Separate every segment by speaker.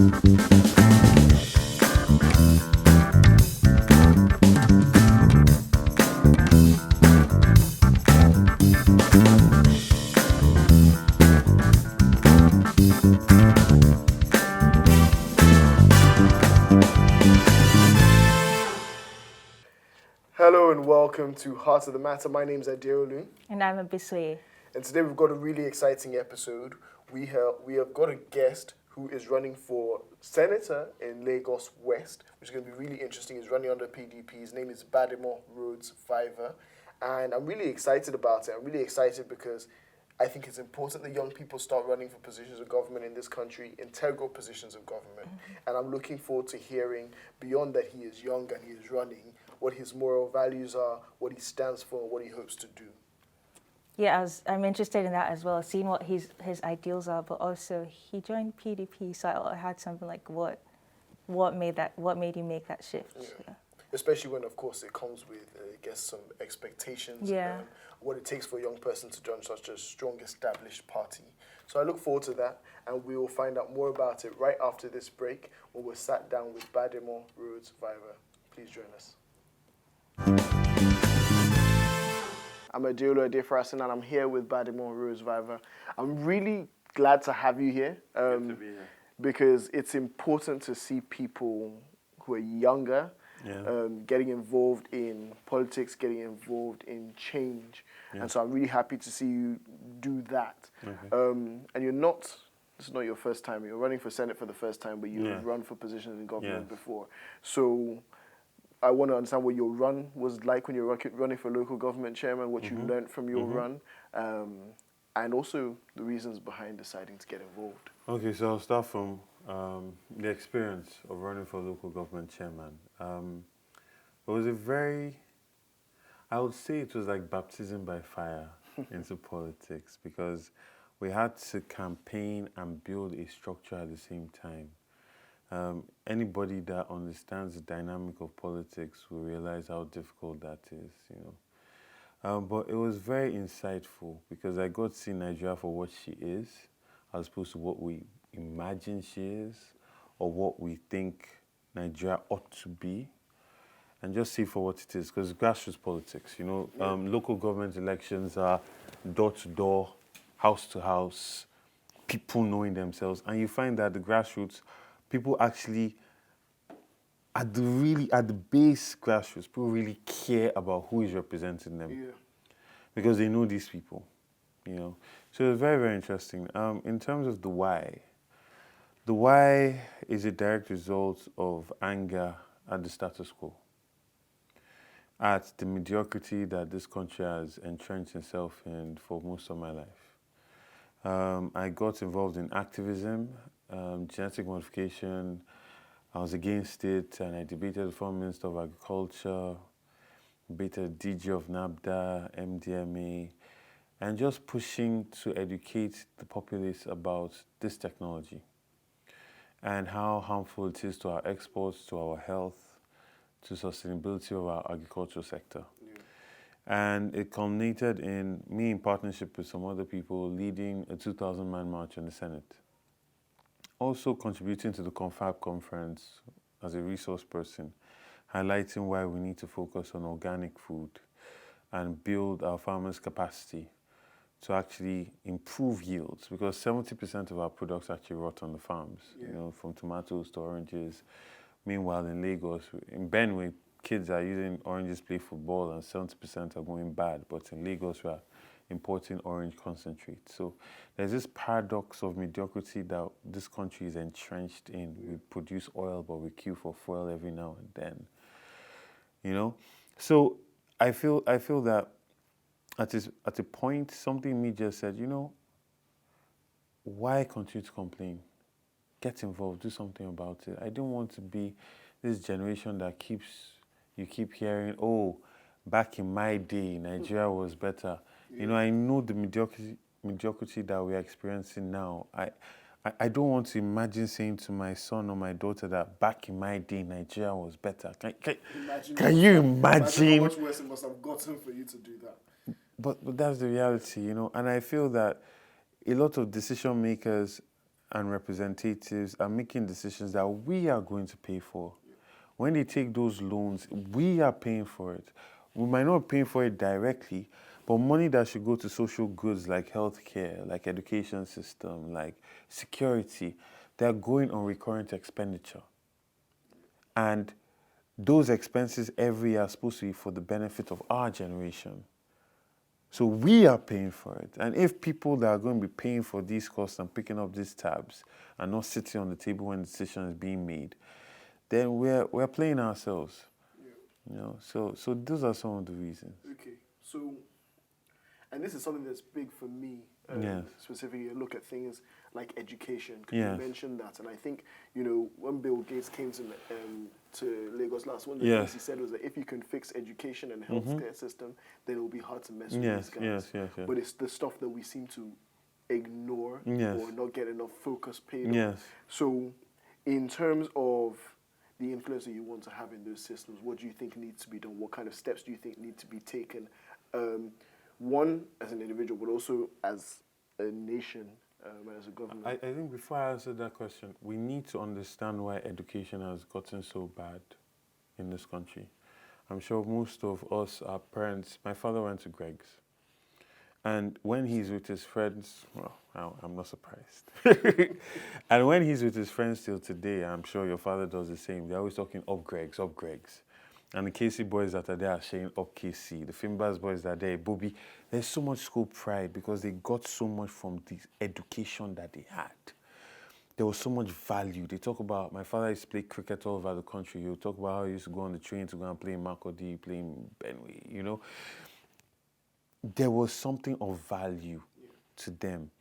Speaker 1: Hello and welcome to Heart of the Matter. My name is Adeolu.
Speaker 2: And I'm Abiswe.
Speaker 1: And today we've got a really exciting episode. We have got a guest who is running for Senator in Lagos West, which is going to be really interesting. He's running under PDP. His name is Gbadebo Rhodes-Vivour. And I'm really excited about it. I'm really excited because I think it's important that young people start running for positions of government in this country, integral positions of government. And I'm looking forward to hearing, beyond that he is young and he is running, what his moral values are, what he stands for, what he hopes to do.
Speaker 2: Yeah, I'm interested in that as well, seeing what his ideals are, but also he joined PDP, so I had something like what made you make that shift?
Speaker 1: Yeah. Especially when, of course, it comes with, I guess, some expectations.
Speaker 2: Yeah.
Speaker 1: What it takes for a young person to join such a strong, established party. So I look forward to that, and we will find out more about it right after this break, when we're sat down with Gbadebo Rhodes-Vivour. Please join us. I'm Adeolu Adefrasin, and I'm here with Gbadebo Rhodes-Vivour. I'm really glad to have you here,
Speaker 3: Good to be here.
Speaker 1: because it's important to see people who are younger getting involved in politics, getting involved in change. Yeah. And so I'm really happy to see you do that. Okay. And this is not your first time. You're running for Senate for the first time, but you've run for positions in government before. So I want to understand what your run was like when you were running for local government chairman, what you learned from your run, and also the reasons behind deciding to get involved.
Speaker 3: Okay, so I'll start from the experience of running for local government chairman. It was I would say it was like baptism by fire into politics, because we had to campaign and build a structure at the same time. Anybody that understands the dynamic of politics will realize how difficult that is, But it was very insightful, because I got to see Nigeria for what she is, as opposed to what we imagine she is, or what we think Nigeria ought to be, and just see for what it is, because grassroots politics, local government elections are door to door, house to house, people knowing themselves, and you find that the grassroots, people actually, at the base grassroots, people really care about who is representing them, because they know these people, So it's very, very interesting. In terms of the why is a direct result of anger at the status quo, at the mediocrity that this country has entrenched itself in for most of my life. I got involved in activism, genetic modification. I was against it, and I debated the former Minister of Agriculture, debated DG of NABDA, MDMA, and just pushing to educate the populace about this technology and how harmful it is to our exports, to our health, to sustainability of our agricultural sector. Yeah. And it culminated in me, in partnership with some other people, leading a 2,000-man march in the Senate. Also contributing to the Confab conference as a resource person, highlighting why we need to focus on organic food and build our farmers' capacity to actually improve yields, because 70% of our products actually rot on the farms, from tomatoes to oranges. Meanwhile, in Lagos, in Benue, kids are using oranges to play football and 70% are going bad. But in Lagos, we are importing orange concentrate. So there's this paradox of mediocrity that this country is entrenched in. We produce oil, but we queue for fuel every now and then. So I feel that at a point, something in me just said, why continue to complain? Get involved, do something about it. I don't want to be this generation that you keep hearing, oh, back in my day, Nigeria was better. I know the mediocrity that we're experiencing now. I don't want to imagine saying to my son or my daughter that back in my day, Nigeria was better. Can you imagine
Speaker 1: how much worse it must have gotten for you to do that?
Speaker 3: But that's the reality, And I feel that a lot of decision makers and representatives are making decisions that we are going to pay for. When they take those loans, we are paying for it. We might not be paying for it directly, but money that should go to social goods like healthcare, like education system, like security, they're going on recurrent expenditure. And those expenses every year are supposed to be for the benefit of our generation. So we are paying for it. And if people that are going to be paying for these costs and picking up these tabs are not sitting on the table when the decision is being made, then we're playing ourselves. Yeah. You know, so those are some of the reasons.
Speaker 1: Okay, so, and this is something that's big for me,
Speaker 3: Yes.
Speaker 1: specifically. Look at things like education, because
Speaker 3: Yes.
Speaker 1: you mentioned that, and I think, you know, when Bill Gates came to Lagos last, one of the
Speaker 3: Yes.
Speaker 1: things he said was that if you can fix education and healthcare system, then it will be hard to mess with
Speaker 3: Yes,
Speaker 1: these guys.
Speaker 3: yes.
Speaker 1: But it's the stuff that we seem to ignore
Speaker 3: Yes.
Speaker 1: or not get enough focus paid on.
Speaker 3: Yes.
Speaker 1: So, in terms of the influence that you want to have in those systems, what do you think needs to be done? What kind of steps do you think need to be taken? One, as an individual, but also as a nation, and as a government.
Speaker 3: I think before I answer that question, we need to understand why education has gotten so bad in this country. I'm sure most of us, our parents, my father went to Greg's. And when he's with his friends, well, I'm not surprised. And when he's with his friends till today, I'm sure your father does the same. They're always talking up Greg's, up Greg's. And the KC boys that are there are saying up KC. The Fimbas boys that are there, Bobby. There's so much school pride because they got so much from the education that they had. There was so much value. They talk about, my father used to play cricket all over the country. He'll talk about how he used to go on the train to go and play in Makurdi, play in Benue, you know. There was something of value to them.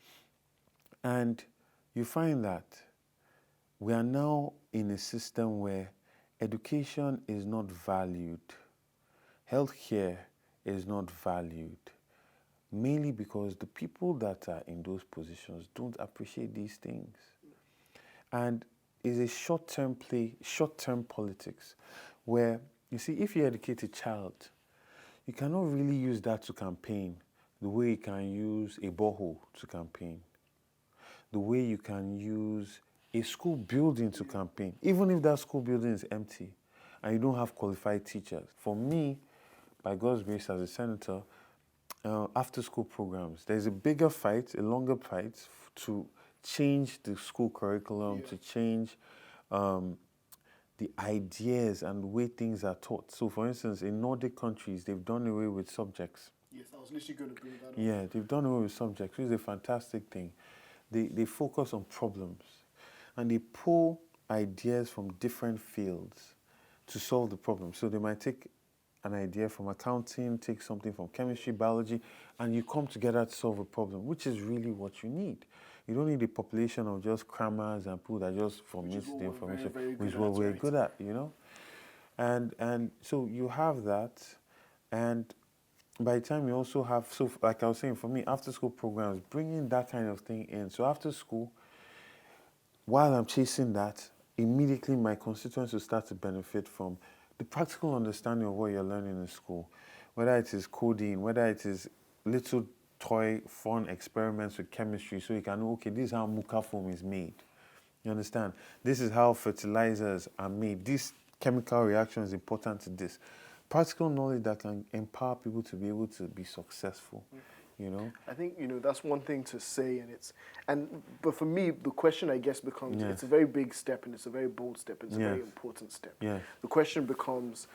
Speaker 3: And you find that we are now in a system where education is not valued. Healthcare is not valued. Mainly because the people that are in those positions don't appreciate these things. And it's a short-term play, short-term politics, where, you see, if you educate a child, you cannot really use that to campaign the way you can use a borehole to campaign, the way you can use a school building to campaign, even if that school building is empty and you don't have qualified teachers. For me, by God's grace as a senator, after school programs, there's a bigger fight, a longer fight to change the school curriculum, to change the ideas and the way things are taught. So, for instance, in Nordic countries, they've done away with subjects.
Speaker 1: Yes, I was literally going to bring that up.
Speaker 3: Yeah, they've done away with subjects, which is a fantastic thing. They focus on problems, and they pull ideas from different fields to solve the problem. So they might take an idea from accounting, take something from chemistry, biology, and you come together to solve a problem, which is really what you need. You don't need a population of just crammers and people that just formulate the information, which is what we're good at, you know? And so you have that, and by the time you also have, so like I was saying, for me, after school programs, bringing that kind of thing in. So after school, while I'm chasing that, immediately my constituents will start to benefit from the practical understanding of what you're learning in school, whether it is coding, whether it is little toy fun experiments with chemistry, so you can know, okay, this is how muka foam is made. You understand? This is how fertilizers are made. This chemical reaction is important to this. Practical knowledge that can empower people to be able to be successful, you know?
Speaker 1: I think, you know, that's one thing to say, but for me, the question, I guess, becomes, it's a very big step, and it's a very bold step, and it's a very important step.
Speaker 3: Yes.
Speaker 1: The question becomes,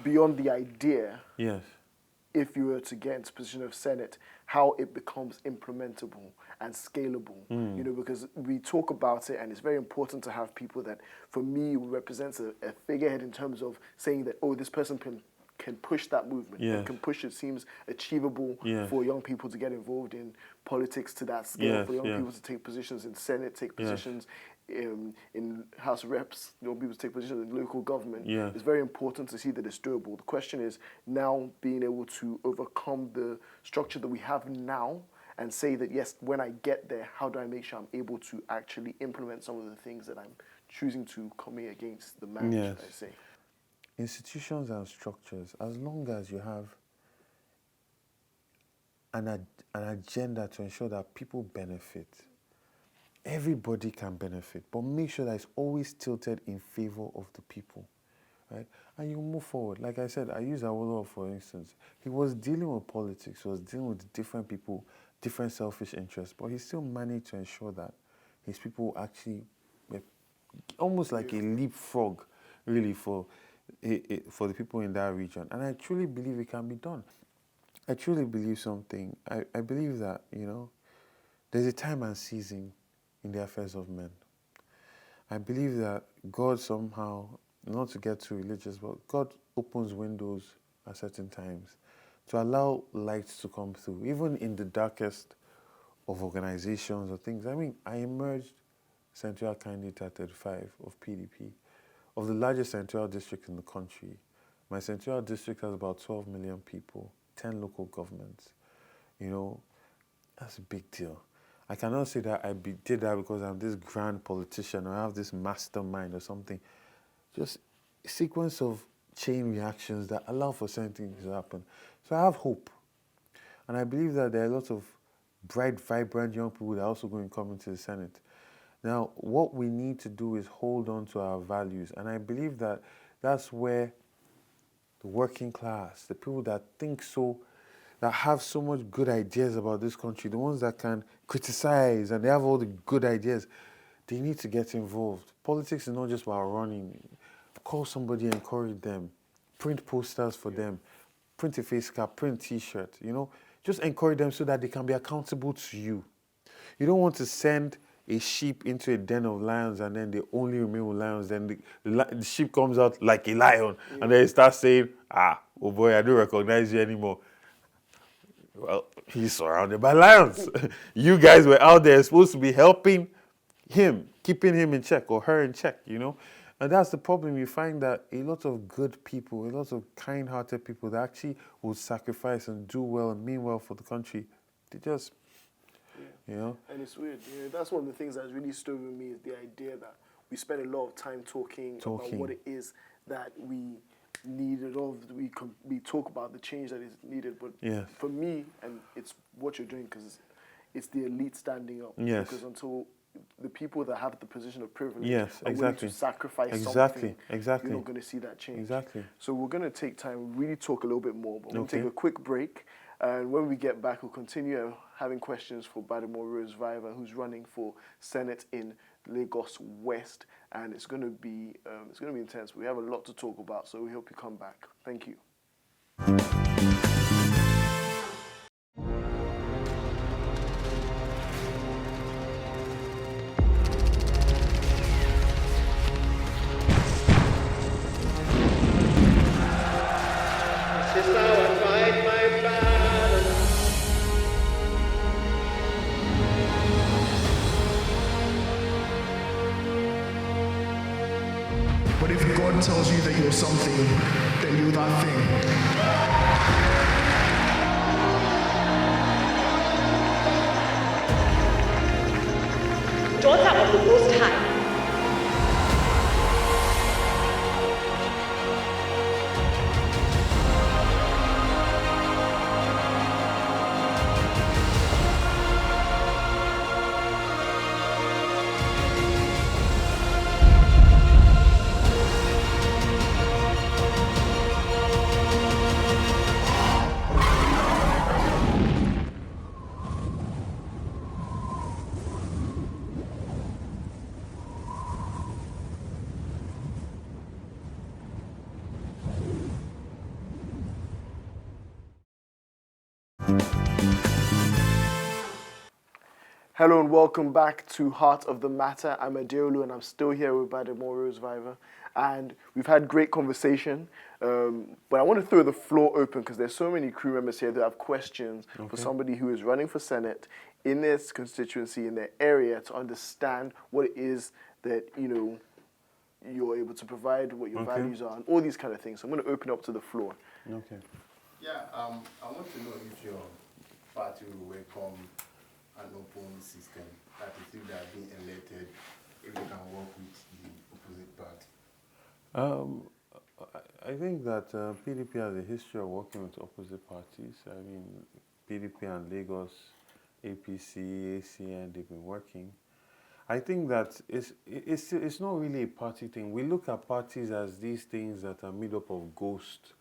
Speaker 1: beyond the idea,
Speaker 3: Yes.
Speaker 1: if you were to get into position of Senate, how it becomes implementable and scalable. You know, because we talk about it, and it's very important to have people that, for me, represents a figurehead in terms of saying that, oh, this person can push that movement, and can push it, seems achievable for young people to get involved in politics to that scale, for young people to take positions in Senate, take positions in House of Reps, young people to take positions in local government. It's very important to see that it's doable. The question is now being able to overcome the structure that we have now and say that, yes, when I get there, how do I make sure I'm able to actually implement some of the things that I'm choosing to come against the marriage, I say.
Speaker 3: Institutions and structures, as long as you have an agenda to ensure that people benefit, everybody can benefit, but make sure that it's always tilted in favor of the people, right? And you move forward. Like I said, I use Awolowo for instance. He was dealing with politics, he was dealing with different people, different selfish interests, but he still managed to ensure that his people actually were almost like a leapfrog, really, for the people in that region. And I truly believe it can be done. I truly believe something. I believe that, there's a time and season in the affairs of men. I believe that God somehow, not to get too religious, but God opens windows at certain times to allow light to come through, even in the darkest of organizations or things. I mean, I emerged senatorial candidate at 35 of PDP, of the largest senatorial district in the country. My senatorial district has about 12 million people, 10 local governments. That's a big deal. I cannot say that did that because I'm this grand politician or I have this mastermind or something. Just a sequence of chain reactions that allow for certain things to happen. So I have hope. And I believe that there are lots of bright, vibrant young people that are also going to come into the Senate. Now, what we need to do is hold on to our values. And I believe that that's where the working class, the people that think so, that have so much good ideas about this country, the ones that can criticize and they have all the good ideas, they need to get involved. Politics is not just about running. Call somebody, encourage them, print posters for them, print a face cap, print a t-shirt, just encourage them so that they can be accountable to you. You don't want to send a sheep into a den of lions and then they only remain with lions. Then the sheep comes out like a lion and then it starts saying, oh boy, I don't recognize you anymore. Well, he's surrounded by lions. You guys were out there supposed to be helping him, keeping him in check or her in check, And that's the problem. You find that a lot of good people, a lot of kind-hearted people that actually will sacrifice and do well and mean well for the country, they just,
Speaker 1: And it's weird. That's one of the things that's really stood with me is the idea that we spend a lot of time talking about what it is that we needed we talk about the change that is needed, but for me, and it's what you're doing because it's the elite standing up.
Speaker 3: Yes.
Speaker 1: Because until the people that have the position of privilege
Speaker 3: are
Speaker 1: willing to sacrifice something,
Speaker 3: you're
Speaker 1: not going to see that change.
Speaker 3: Exactly.
Speaker 1: So we're going to take time, really talk a little bit more, but we'll take a quick break. And when we get back, we'll continue having questions for Gbadebo Rhodes-Vivour, who's running for Senate in Lagos West, and it's going to be intense. We have a lot to talk about, so we hope you come back. Thank you.
Speaker 4: But if God tells you that you're something, then you're that thing.
Speaker 5: Daughter of the Most High.
Speaker 1: Hello and welcome back to Heart of the Matter. I'm Adeolu and I'm still here with Gbadebo Rhodes-Vivour. And we've had great conversation, but I want to throw the floor open because there's so many crew members here that have questions for somebody who is running for Senate in their constituency, in their area, to understand what it is that, you're able to provide, what your values are, and all these kind of things. So I'm going to open up to the floor.
Speaker 3: Okay.
Speaker 6: Yeah, I want to know if your party will welcome an open system, that is, if they are being elected, if they can work with the opposite party.
Speaker 3: I think that PDP has a history of working with opposite parties. I mean, PDP and Lagos, APC, ACN, they've been working. I think that it's not really a party thing. We look at parties as these things that are made up of ghosts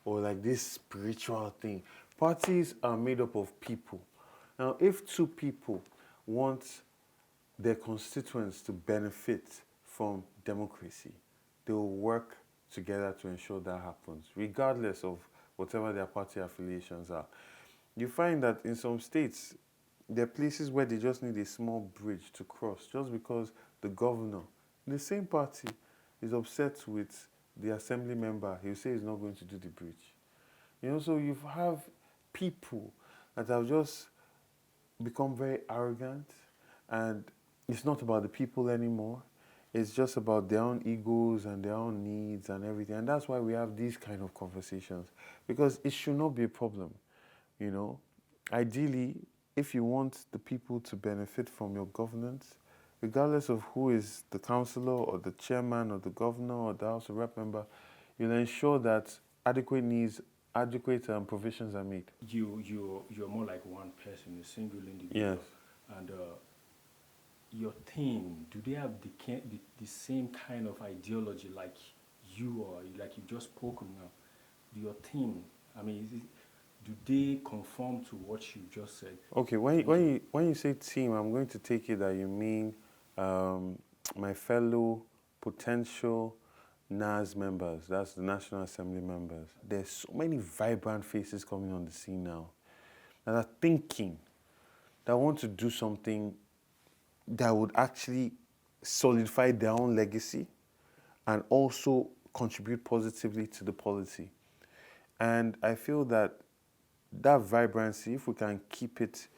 Speaker 3: or like this spiritual thing. Parties are made up of people. Now, if two people want their constituents to benefit from democracy, they will work together to ensure that happens, regardless of whatever their party affiliations are. You find that in some states, there are places where they just need a small bridge to cross just because the governor, the same party, is upset with the assembly member. He'll say he's not going to do the bridge. You know, so you have people that have just become very arrogant, and it's not about the people anymore. It's just about their own egos and their own needs and everything. And that's why we have these kind of conversations, because it should not be a problem, you know. Ideally, if you want the people to benefit from your governance, regardless of who is the councillor or the chairman or the governor or the House of Rep member, you'll ensure that adequate provisions are made.
Speaker 5: You're more like one person, a single individual.
Speaker 3: Yes.
Speaker 5: And your team, do they have the same kind of ideology like you, or like you just spoken now? Your team, I mean, do they conform to what you just said?
Speaker 3: Okay, when you say team, I'm going to take it that you mean my fellow potential NAS members, that's the National Assembly members. There's so many vibrant faces coming on the scene now that are thinking, that want to do something that would actually solidify their own legacy and also contribute positively to the polity. And I feel that vibrancy, if we can keep it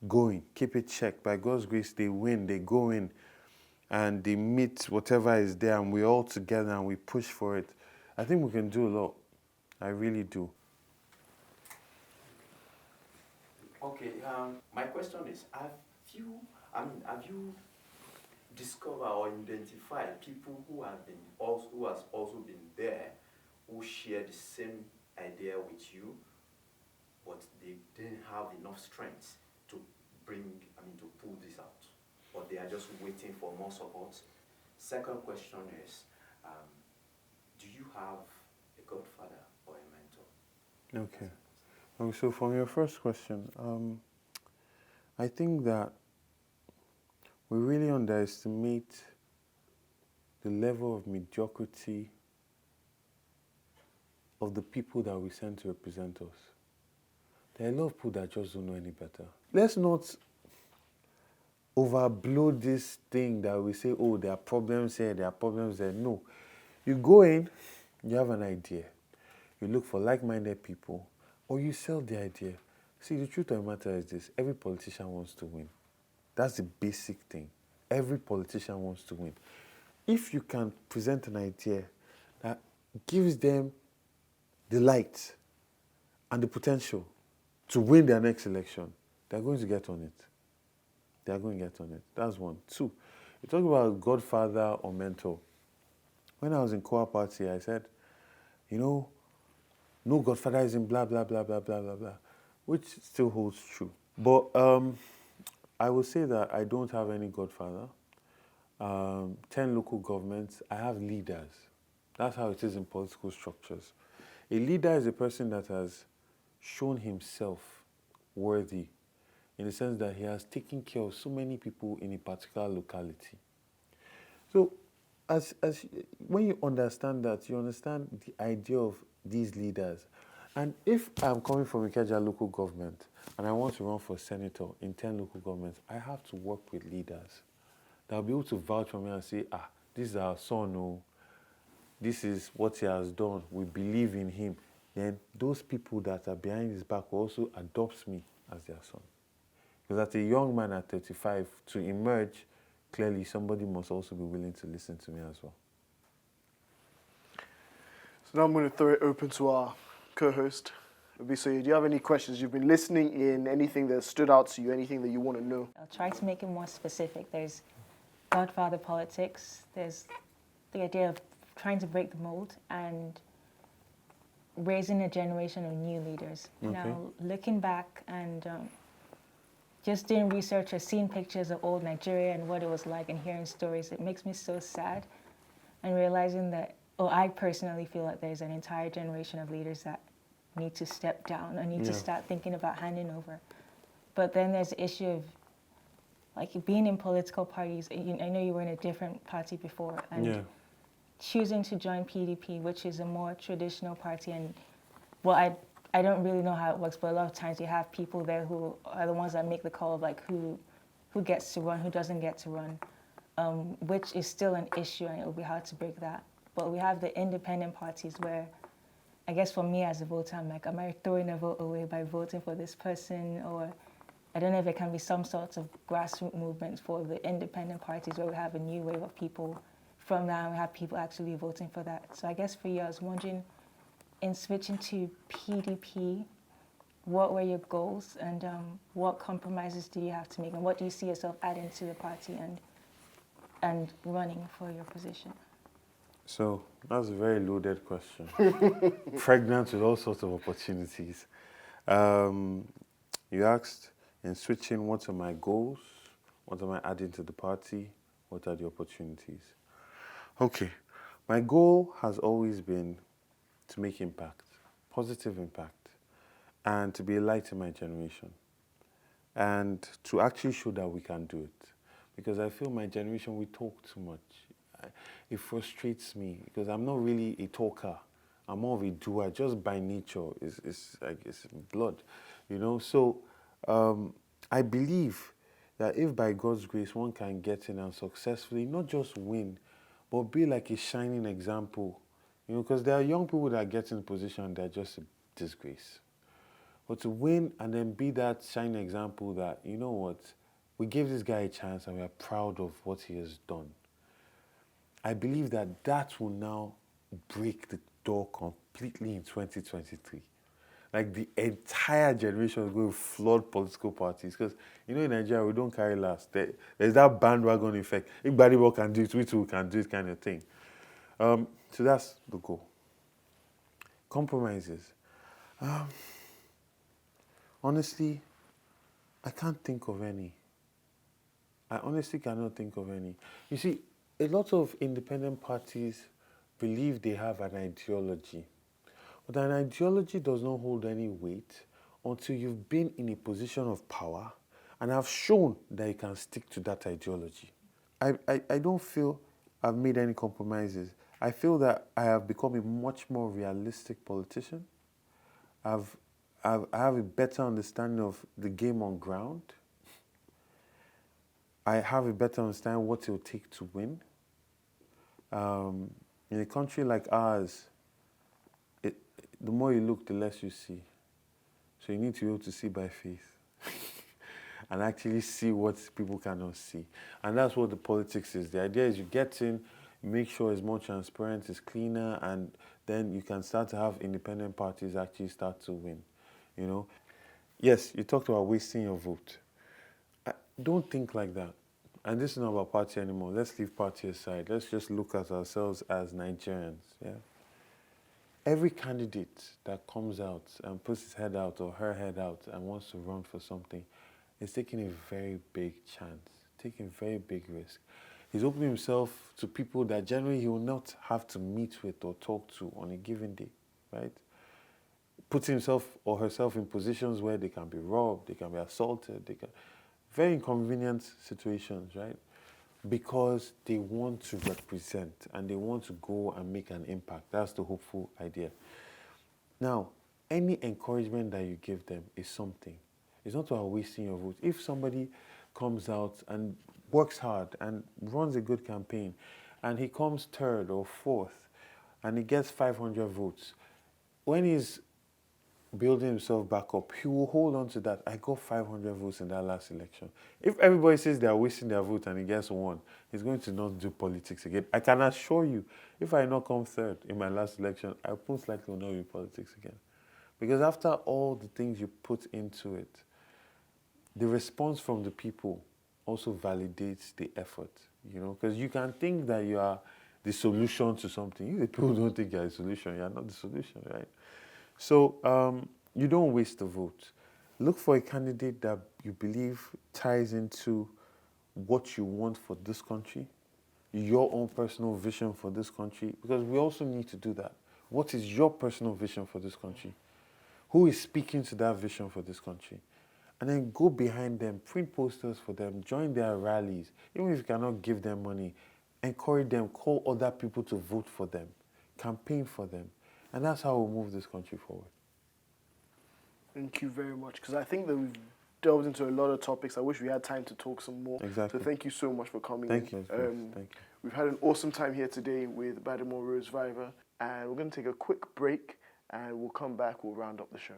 Speaker 3: going, keep it checked, by God's grace, they win, they go in, and they meet whatever is there, and we're all together and we push for it. I think we can do a lot. I really do.
Speaker 7: Okay, my question is, have you discovered or identified people who has also been there, who share the same idea with you, but they didn't have enough strength to pull this out, or they are just waiting for more support? Second question is, do you have a godfather or a mentor?
Speaker 3: Okay. So from your first question, I think that we really underestimate the level of mediocrity of the people that we send to represent us. There are a lot of people that just don't know any better. Let's not overblow this thing that we say, oh, there are problems here, there are problems there. No. You go in, you have an idea. You look for like-minded people, or you sell the idea. See, the truth of the matter is this: every politician wants to win. That's the basic thing. Every politician wants to win. If you can present an idea that gives them the light and the potential to win their next election, they're going to get on it. They're going to get on it. That's one. Two, you talk about godfather or mentor. When I was in Core Party, I said, you know, no godfatherism, blah, blah, blah, blah, blah, blah, blah, which still holds true. But I would say that I don't have any godfather. 10 local governments, I have leaders. That's how it is in political structures. A leader is a person that has shown himself worthy, in the sense that he has taken care of so many people in a particular locality. So when you understand that, you understand the idea of these leaders. And if I'm coming from Ikeja local government and I want to run for senator in 10 local governments, I have to work with leaders that will be able to vouch for me and say, this is our son, oh, this is what he has done, we believe in him. Then those people that are behind his back will also adopt me as their son. Because as a young man at 35, to emerge, clearly somebody must also be willing to listen to me as well.
Speaker 1: So now I'm going to throw it open to our co-host. Obisoye, do you have any questions? You've been listening in, anything that stood out to you, anything that you want to know?
Speaker 2: I'll try to make it more specific. There's godfather politics. There's the idea of trying to break the mold and raising a generation of new leaders.
Speaker 3: Okay.
Speaker 2: Now, looking back and just doing research or seeing pictures of old Nigeria and what it was like and hearing stories, it makes me so sad. And realizing that, I personally feel like there's an entire generation of leaders that need to step down and need to start thinking about handing over. But then there's the issue of like being in political parties. I know you were in a different party before, and choosing to join PDP, which is a more traditional party. And I don't really know how it works, but a lot of times you have people there who are the ones that make the call of like who gets to run, who doesn't get to run, which is still an issue, and it will be hard to break that. But we have the independent parties where, I guess for me as a voter, I'm like, am I throwing a vote away by voting for this person? Or I don't know if it can be some sorts of grassroots movements for the independent parties where we have a new wave of people from that, and we have people actually voting for that. So I guess for you, I was wondering, in switching to PDP, what were your goals, and what compromises do you have to make, and what do you see yourself adding to the party and running for your position?
Speaker 3: So that's a very loaded question. Pregnant with all sorts of opportunities. You asked, in switching, what are my goals? What am I adding to the party? What are the opportunities? Okay, my goal has always been to make impact, positive impact, and to be a light in my generation, and to actually show that we can do it. Because I feel my generation, we talk too much. It frustrates me because I'm not really a talker. I'm more of a doer, just by nature. It's like it's blood, you know. So I believe that if by God's grace one can get in and successfully not just win, but be like a shining example, you know, because there are young people that get in position that are just a disgrace. But to win and then be that shining example that, you know what, we gave this guy a chance and we are proud of what he has done. I believe that that will now break the door completely in 2023. Like the entire generation is going to flood political parties. Because, you know, in Nigeria, we don't carry last. There's that bandwagon effect. If Gbadebo can do it, we too can do it kind of thing. So that's the goal. Compromises. Honestly, I can't think of any. I honestly cannot think of any. You see, a lot of independent parties believe they have an ideology. But an ideology does not hold any weight until you've been in a position of power and have shown that you can stick to that ideology. I don't feel I've made any compromises. I feel that I have become a much more realistic politician. I have a better understanding of the game on ground. I have a better understanding of what it will take to win. In a country like ours, the more you look, the less you see. So you need to be able to see by faith and actually see what people cannot see. And that's what the politics is. The idea is you get in, you make sure it's more transparent, it's cleaner, and then you can start to have independent parties actually start to win. You know? Yes, you talked about wasting your vote. Don't think like that. And this is not about party anymore. Let's leave party aside. Let's just look at ourselves as Nigerians. Yeah. Every candidate that comes out and puts his head out or her head out and wants to run for something is taking a very big chance, taking a very big risk. He's opening himself to people that generally he will not have to meet with or talk to on a given day, right? Putting himself or herself in positions where they can be robbed, they can be assaulted, very inconvenient situations, right? Because they want to represent and they want to go and make an impact. That's the hopeful idea. Now, any encouragement that you give them is something. It's not about wasting your vote. If somebody comes out and works hard and runs a good campaign and he comes third or fourth and he gets 500 votes, when he's building himself back up, he will hold on to that. I got 500 votes in that last election. If everybody says they are wasting their vote and he gets one, he's going to not do politics again. I can assure you, if I not come third in my last election, I most likely will not do politics again. Because after all the things you put into it, the response from the people also validates the effort, you know, because you can think that you are the solution to something. If the people don't think you are the solution, you are not the solution, right? So you don't waste the vote. Look for a candidate that you believe ties into what you want for this country, your own personal vision for this country, because we also need to do that. What is your personal vision for this country? Who is speaking to that vision for this country? And then go behind them, print posters for them, join their rallies. Even if you cannot give them money, encourage them, call other people to vote for them, campaign for them. And that's how we'll move this country forward.
Speaker 1: Thank you very much, because I think that we've delved into a lot of topics. I wish we had time to talk some more.
Speaker 3: Exactly.
Speaker 1: So thank you so much for coming
Speaker 3: Thank
Speaker 1: in.
Speaker 3: you. Thank you.
Speaker 1: We've had an awesome time here today with Gbadebo Rhodes-Vivour, and we're going to take a quick break, and we'll come back, we'll round up the show.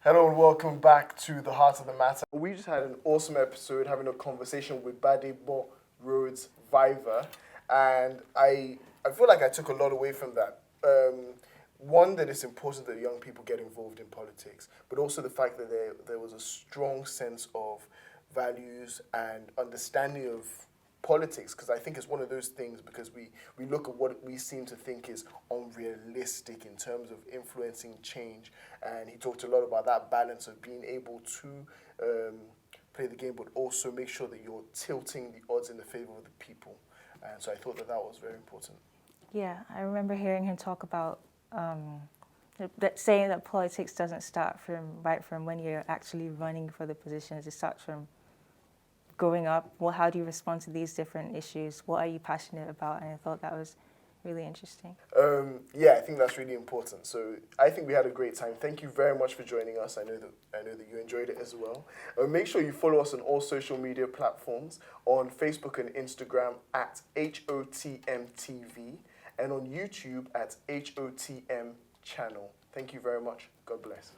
Speaker 1: Hello and welcome back to The Heart of the Matter. We just had an awesome episode having a conversation with Gbadebo Rhodes-Vivour, and I feel like I took a lot away from that. One, that it's important that young people get involved in politics, but also the fact that there was a strong sense of values and understanding of politics, because I think it's one of those things, because we look at what we seem to think is unrealistic in terms of influencing change, and he talked a lot about that balance of being able to play the game, but also make sure that you're tilting the odds in the favor of the people, and so I thought that was very important.
Speaker 2: Yeah, I remember hearing him talk about saying that politics doesn't start from when you're actually running for the positions. It starts from growing up. Well, how do you respond to these different issues? What are you passionate about? And I thought that was really interesting.
Speaker 1: Yeah, I think that's really important. So I think we had a great time. Thank you very much for joining us. I know that you enjoyed it as well. Make sure you follow us on all social media platforms, on Facebook and Instagram at HOTM TV, and on YouTube at HOTM channel. Thank you very much. God bless.